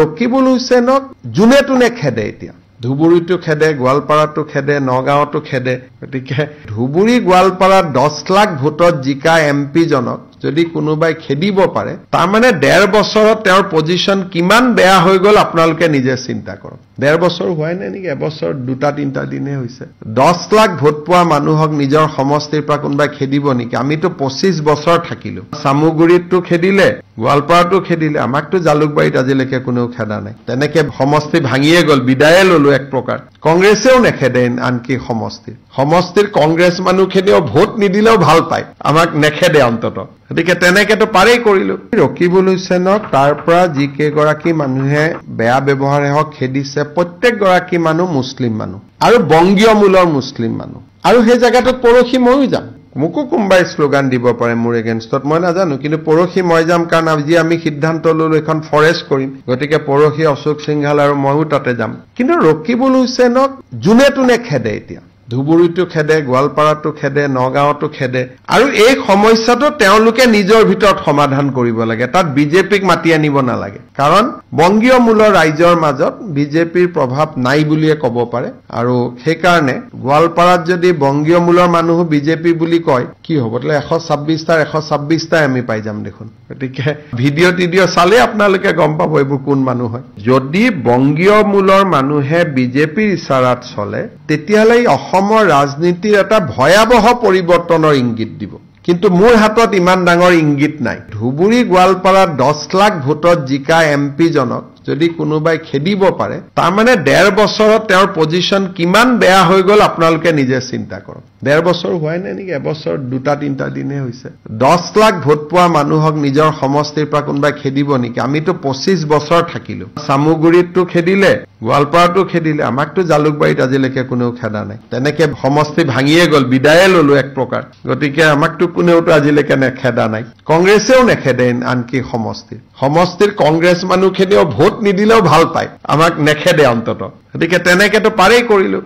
ৰকিবুল হুছেইনক যোনে তোনে খেদে এতিয়া ধুবুৰীটো খেদে গোৱালপাৰাটো খেদে নগাঁৱতো খেদে গতিকে ধুবুৰী গোৱালপাৰাত 10 লাখ ভোটত জিকা এমপি জনক যদি কোনোবাই খেদিব পাৰে তাৰ মানে 1.5 বছৰত তেওঁৰ পজিশন কিমান বেয়া হৈ গল আপোনালোকে নিজে চিন্তা কৰক 1.5 বছৰ হোৱাই নাই নেকি এবছৰ 2-3টা দিনহে হৈছে 10 লাখ ভোট পোৱা মানুহক নিজৰ সমষ্টিৰ পৰা কোনোবাই খেদিব নেকি আমিতো 25 বছৰ থাকিলো সামুগুৰিতটো খেদিলে গোৱালপাৰাটো খেদিলে আমাকতো জালুকবাৰীত আজিলৈকে কোনেও খেদা নাই তেনেকে সমষ্টি ভাঙিয়ে গল বিদায়ে ললো এক প্ৰকাৰ কংগ্ৰেছেও নেখেদে আনকি সমষ্টিৰ কংগ্ৰেছ মানুহখিনিও ভোট নিদিলেও ভাল পায় আমাক নেখেদে অন্তত গতিকে তেনেকেতো পাৰেই কৰিলো ৰকিবুল হুছেইনক তাৰ পৰা যি কেইগৰাকী মানুহে বেয়া ব্যৱহাৰে হওক খেদিছে প্ৰত্যেক গৰাকী মানুহ মুছলিম মানুহ আৰু বংগীয় মূলৰ মুছলিম মানুহ আৰু সেই জায়গাটোত পৰখি ময়ো যাম মোকো কোনোবাই শ্লোগান দিব পাৰে মোৰ এগেইনষ্টত মই নাজানো কিন্তু পৰখি মই যাম কাৰণ আজি আমি সিদ্ধান্ত ললো এখন ফৰেষ্ট কৰিম গতিকে পৰখি অশোক সিংহাল আৰু ময়ো তাতে যাম কিন্তু ৰকিবুল হুছেইনক যোনে তোনে খেদে এতিয়া ধুবুৰীটো খেদে গোৱালপাৰাটো খেদে নগাঁৱতো খেদে আৰু এই সমস্যাটো তেওঁলোকে নিজৰ ভিতৰত সমাধান কৰিব লাগে তাত বিজেপিক মাতি আনিব নালাগে কাৰণ বংগীয় মূলৰ ৰাইজৰ মাজত বিজেপিৰ প্ৰভাৱ নাই বুলিয়ে ক'ব পাৰে আৰু সেই কাৰণে গোৱালপাৰাত যদি বংগীয় মূলৰ মানুহ বিজেপি বুলি কয় কি হ'ব তালে 126টা আমি পাই যাম দেখোন গতিকে ভিডিঅ' চালে আপোনালোকে গম পাব এইবোৰ কোন মানুহ হয় যদি বংগীয় মূলৰ মানুহে বিজেপিৰ ইশাৰাত চলে তেতিয়াহ'লে অসমৰ ৰাজনীতিৰ এটা ভয়াবহ পৰিৱৰ্তনৰ ইংগিত দিব কিন্তু মোৰ হাতত ইমান ডাঙৰ ইংগিত নাই ধুবুৰী গোৱালপাৰাত 10 লাখ ভোটত জিকা এমপি জনক যদি কোনোবাই খেদিব পাৰে তাৰ মানে 1.5 বছৰত তেওঁৰ পজিশন কিমান বেয়া হৈ গল আপোনালোকে নিজে চিন্তা কৰক 1.5 বছৰ হোৱাই নাই নেকি এবছৰ 2-3টা দিনহে হৈছে 10 লাখ ভোট পোৱা মানুহক নিজৰ সমষ্টিৰ পৰা কোনোবাই খেদিব নেকি আমিতো 25 বছৰ থাকিলো সামুগুৰিতটো খেদিলে গোৱালপাৰাটো খেদিলে আমাকতো জালুকবাৰীত আজিলৈকে কোনেও খেদা নাই তেনেকে সমষ্টি ভাঙিয়ে গল বিদায়ে ললো এক প্ৰকাৰ গতিকে আমাকতো কোনেওতো আজিলৈকে নেখেদা নাই কংগ্ৰেছেও নেখেদে আনকি সমষ্টিৰ কংগ্ৰেছ মানুহখিনিও ভোট নিদিলেও ভাল পায় আমাক নেখেদে অন্তত গতিকে তেনেকেতো পাৰেই কৰিলো